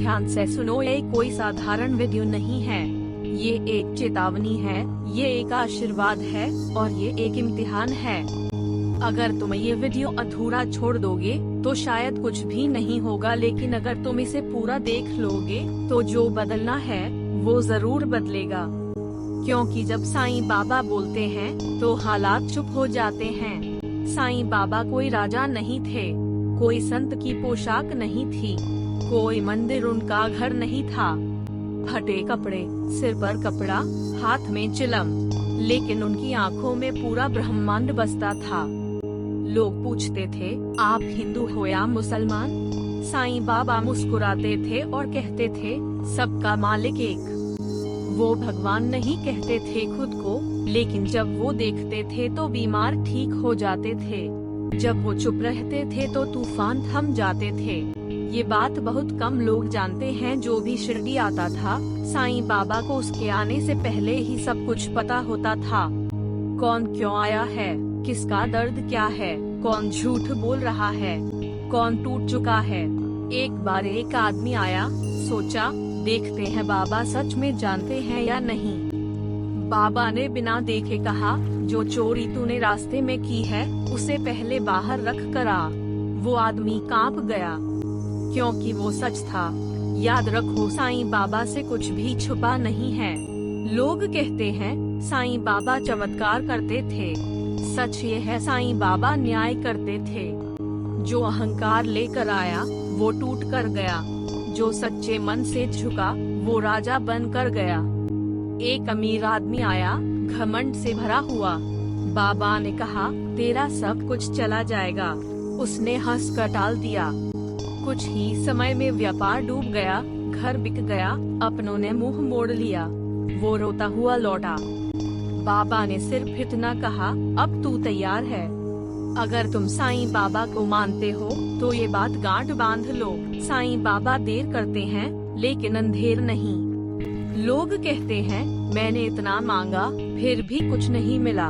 ध्यान से सुनो, ये कोई साधारण वीडियो नहीं है। ये एक चेतावनी है, ये एक आशीर्वाद है और ये एक इम्तिहान है। अगर तुम ये वीडियो अधूरा छोड़ दोगे तो शायद कुछ भी नहीं होगा, लेकिन अगर तुम इसे पूरा देख लोगे तो जो बदलना है वो जरूर बदलेगा। क्योंकि जब साईं बाबा बोलते हैं तो हालात चुप हो जाते हैं। साईं बाबा कोई राजा नहीं थे, कोई संत की पोशाक नहीं थी, कोई मंदिर उनका घर नहीं था। फटे कपड़े, सिर पर कपड़ा, हाथ में चिलम, लेकिन उनकी आंखों में पूरा ब्रह्मांड बसता था। लोग पूछते थे, आप हिंदू हो या मुसलमान? साईं बाबा मुस्कुराते थे और कहते थे, सबका मालिक एक। वो भगवान नहीं कहते थे खुद को, लेकिन जब वो देखते थे तो बीमार ठीक हो जाते थे। जब वो चुप रहते थे तो तूफान थम जाते थे। ये बात बहुत कम लोग जानते हैं। जो भी शिरडी आता था, साईं बाबा को उसके आने से पहले ही सब कुछ पता होता था। कौन क्यों आया है, किसका दर्द क्या है, कौन झूठ बोल रहा है, कौन टूट चुका है। एक बार एक आदमी आया, सोचा देखते हैं बाबा सच में जानते हैं या नहीं। बाबा ने बिना देखे कहा, जो चोरी तूने रास्ते में की है उसे पहले बाहर रख कर आ। वो आदमी कांप गया, क्योंकि वो सच था। याद रखो, साईं बाबा से कुछ भी छुपा नहीं है। लोग कहते हैं साईं बाबा चमत्कार करते थे, सच ये है साईं बाबा न्याय करते थे। जो अहंकार लेकर आया वो टूट कर गया, जो सच्चे मन से झुका वो राजा बन कर गया। एक अमीर आदमी आया, घमंड से भरा हुआ। बाबा ने कहा, तेरा सब कुछ चला जाएगा। उसने हंसकर टाल दिया। कुछ ही समय में व्यापार डूब गया, घर बिक गया, अपनों ने मुंह मोड़ लिया। वो रोता हुआ लौटा। बाबा ने सिर्फ इतना कहा, अब तू तैयार है। अगर तुम साईं बाबा को मानते हो तो ये बात गांठ बांध लो, साईं बाबा देर करते हैं लेकिन अंधेर नहीं। लोग कहते हैं मैंने इतना मांगा फिर भी कुछ नहीं मिला।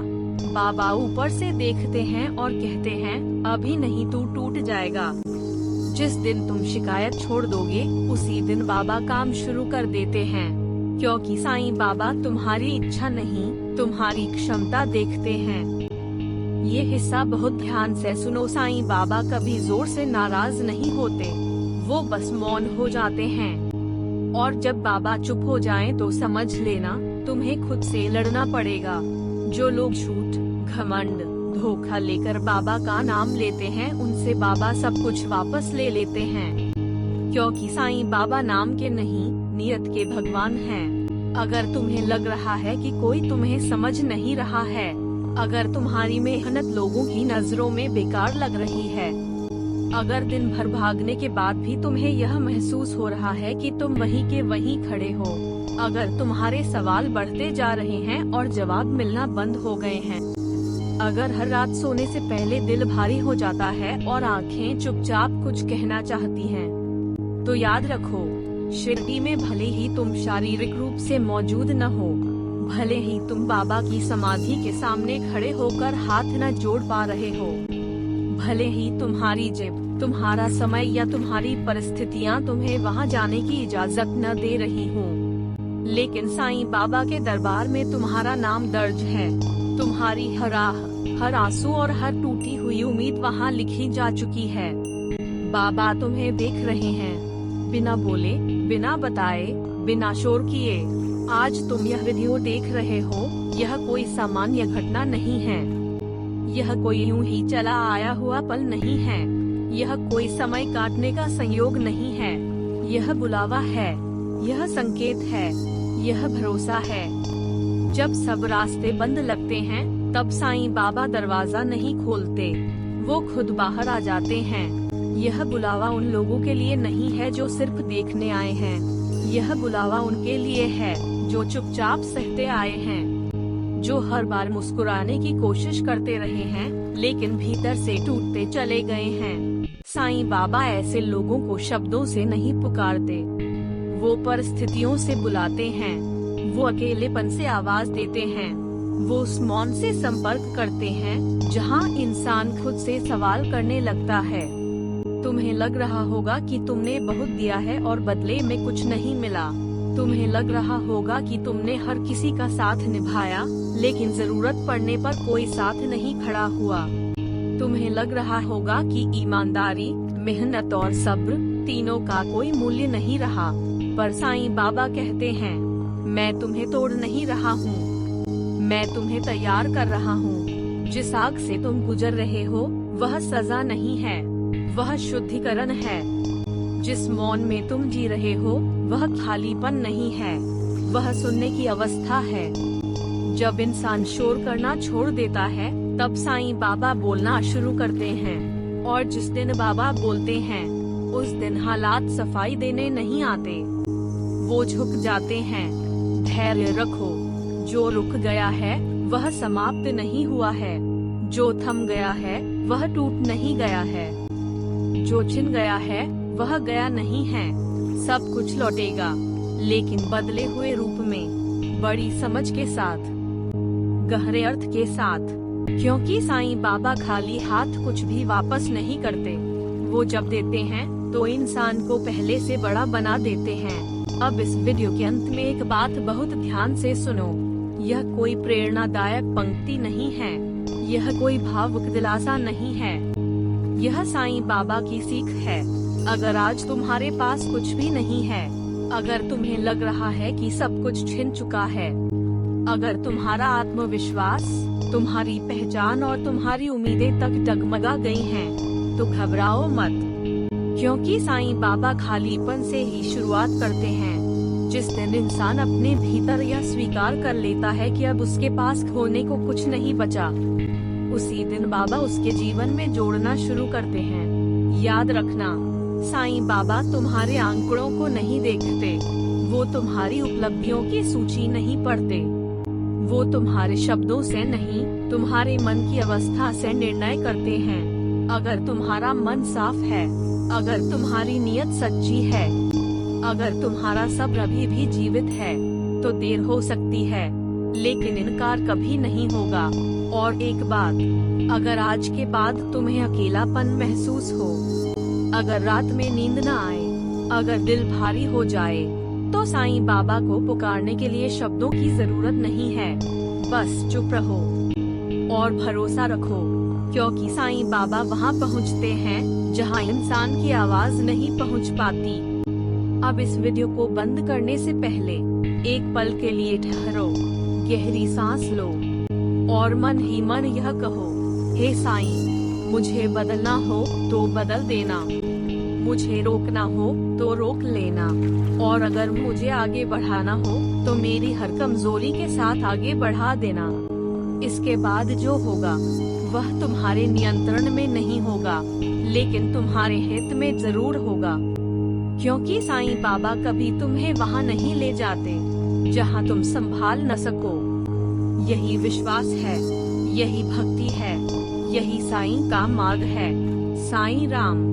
बाबा ऊपर से देखते हैं और कहते हैं अभी नहीं, तू टूट जाएगा। जिस दिन तुम शिकायत छोड़ दोगे उसी दिन बाबा काम शुरू कर देते हैं, क्योंकि साईं बाबा तुम्हारी इच्छा नहीं तुम्हारी क्षमता देखते हैं। ये हिस्सा बहुत ध्यान से सुनो। साईं बाबा कभी जोर से नाराज नहीं होते, वो बस मौन हो जाते हैं। और जब बाबा चुप हो जाएं तो समझ लेना तुम्हें खुद से लड़ना पड़ेगा। जो लोग झूठ, घमंड, धोखा लेकर बाबा का नाम लेते हैं उनसे बाबा सब कुछ वापस ले लेते हैं, क्योंकि साईं बाबा नाम के नहीं नियत के भगवान हैं। अगर तुम्हें लग रहा है कि कोई तुम्हें समझ नहीं रहा है, अगर तुम्हारी मेहनत लोगों की नजरों में बेकार लग रही है, अगर दिन भर भागने के बाद भी तुम्हें यह महसूस हो रहा है कि तुम वहीं के वहीं खड़े हो, अगर तुम्हारे सवाल बढ़ते जा रहे हैं और जवाब मिलना बंद हो गए हैं, अगर हर रात सोने से पहले दिल भारी हो जाता है और आंखें चुपचाप कुछ कहना चाहती हैं, तो याद रखो, शिरडी में भले ही तुम शारीरिक रूप से मौजूद न हो, भले ही तुम बाबा की समाधि के सामने खड़े होकर हाथ न जोड़ पा रहे हो, भले ही तुम्हारी जेब, तुम्हारा समय या तुम्हारी परिस्थितियां तुम्हें वहां जाने की इजाजत न दे रही हो, लेकिन साईं बाबा के दरबार में तुम्हारा नाम दर्ज है। तुम्हारी हर आह, हर आंसू और हर टूटी हुई उम्मीद वहां लिखी जा चुकी है। बाबा तुम्हें देख रहे हैं, बिना बोले, बिना बताए, बिना शोर किए। आज तुम यह वीडियो देख रहे हो, यह कोई सामान्य घटना नहीं है, यह कोई यूं ही चला आया हुआ पल नहीं है, यह कोई समय काटने का संयोग नहीं है, यह बुलावा है, यह संकेत है, यह भरोसा है। जब सब रास्ते बंद लगते हैं तब साईं बाबा दरवाजा नहीं खोलते, वो खुद बाहर आ जाते हैं। यह बुलावा उन लोगों के लिए नहीं है जो सिर्फ देखने आए हैं, यह बुलावा उनके लिए है जो चुपचाप सहते आए हैं, जो हर बार मुस्कुराने की कोशिश करते रहे हैं लेकिन भीतर से टूटते चले गए हैं। साईं बाबा ऐसे लोगों को शब्दों से नहीं पुकारते, वो परिस्थितियों से बुलाते हैं, वो अकेलेपन से आवाज देते हैं, वो उस मौन से संपर्क करते हैं जहां इंसान खुद से सवाल करने लगता है। तुम्हें लग रहा होगा कि तुमने बहुत दिया है और बदले में कुछ नहीं मिला। तुम्हें लग रहा होगा कि तुमने हर किसी का साथ निभाया, लेकिन जरूरत पड़ने पर कोई साथ नहीं खड़ा हुआ। तुम्हें लग रहा होगा कि ईमानदारी, मेहनत और सब्र तीनों का कोई मूल्य नहीं रहा, पर साईं बाबा कहते हैं, मैं तुम्हें तोड़ नहीं रहा हूँ, मैं तुम्हें तैयार कर रहा हूँ। जिस आग से तुम गुजर रहे हो वह सजा नहीं है, वह शुद्धिकरण है। जिस मौन में तुम जी रहे हो वह खालीपन नहीं है, वह सुनने की अवस्था है। जब इंसान शोर करना छोड़ देता है तब साईं बाबा बोलना शुरू करते हैं, और जिस दिन बाबा बोलते हैं उस दिन हालात सफाई देने नहीं आते, वो झुक जाते हैं। धैर्य रखो, जो रुक गया है वह समाप्त नहीं हुआ है, जो थम गया है वह टूट नहीं गया है, जो छिन गया है वह गया नहीं है। सब कुछ लौटेगा, लेकिन बदले हुए रूप में, बड़ी समझ के साथ, गहरे अर्थ के साथ, क्योंकि साईं बाबा खाली हाथ कुछ भी वापस नहीं करते। वो जब देते हैं तो इंसान को पहले से बड़ा बना देते हैं। अब इस वीडियो के अंत में एक बात बहुत ध्यान से सुनो। यह कोई प्रेरणादायक पंक्ति नहीं है, यह कोई भावुक दिलासा नहीं है, यह साईं बाबा की सीख है। अगर आज तुम्हारे पास कुछ भी नहीं है, अगर तुम्हें लग रहा है कि सब कुछ छिन चुका है, अगर तुम्हारा आत्मविश्वास, तुम्हारी पहचान और तुम्हारी उम्मीदें तक डगमगा गई हैं, तो घबराओ मत, क्योंकि साईं बाबा खालीपन से ही शुरुआत करते हैं। जिस दिन इंसान अपने भीतर यह स्वीकार कर लेता है कि अब उसके पास खोने को कुछ नहीं बचा, उसी दिन बाबा उसके जीवन में जोड़ना शुरू करते हैं। याद रखना, साईं बाबा तुम्हारे आंकड़ों को नहीं देखते, वो तुम्हारी उपलब्धियों की सूची नहीं पढ़ते, वो तुम्हारे शब्दों से नहीं, तुम्हारे मन की अवस्था से निर्णय करते हैं। अगर तुम्हारा मन साफ है, अगर तुम्हारी नीयत सच्ची है, अगर तुम्हारा सब्र अभी भी जीवित है, तो देर हो सकती है, लेकिन इनकार कभी नहीं होगा। और एक बात, अगर आज के बाद तुम्हें अकेलापन महसूस हो, अगर रात में नींद न आए, अगर दिल भारी हो जाए, तो साईं बाबा को पुकारने के लिए शब्दों की जरूरत नहीं है। बस चुप रहो और भरोसा रखो, क्योंकि साईं बाबा वहाँ पहुँचते हैं जहाँ इंसान की आवाज नहीं पहुँच पाती। अब इस वीडियो को बंद करने से पहले एक पल के लिए ठहरो, गहरी सांस लो और मन ही मन यह कहो, हे साईं, मुझे बदलना हो तो बदल देना, मुझे रोकना हो तो रोक लेना, और अगर मुझे आगे बढ़ाना हो तो मेरी हर कमजोरी के साथ आगे बढ़ा देना। इसके बाद जो होगा वह तुम्हारे नियंत्रण में नहीं होगा, लेकिन तुम्हारे हित में जरूर होगा, क्योंकि साईं बाबा कभी तुम्हें वहाँ नहीं ले जाते जहाँ तुम संभाल न सको। यही विश्वास है, यही भक्ति है, यही साईं का मार्ग है। साईं राम।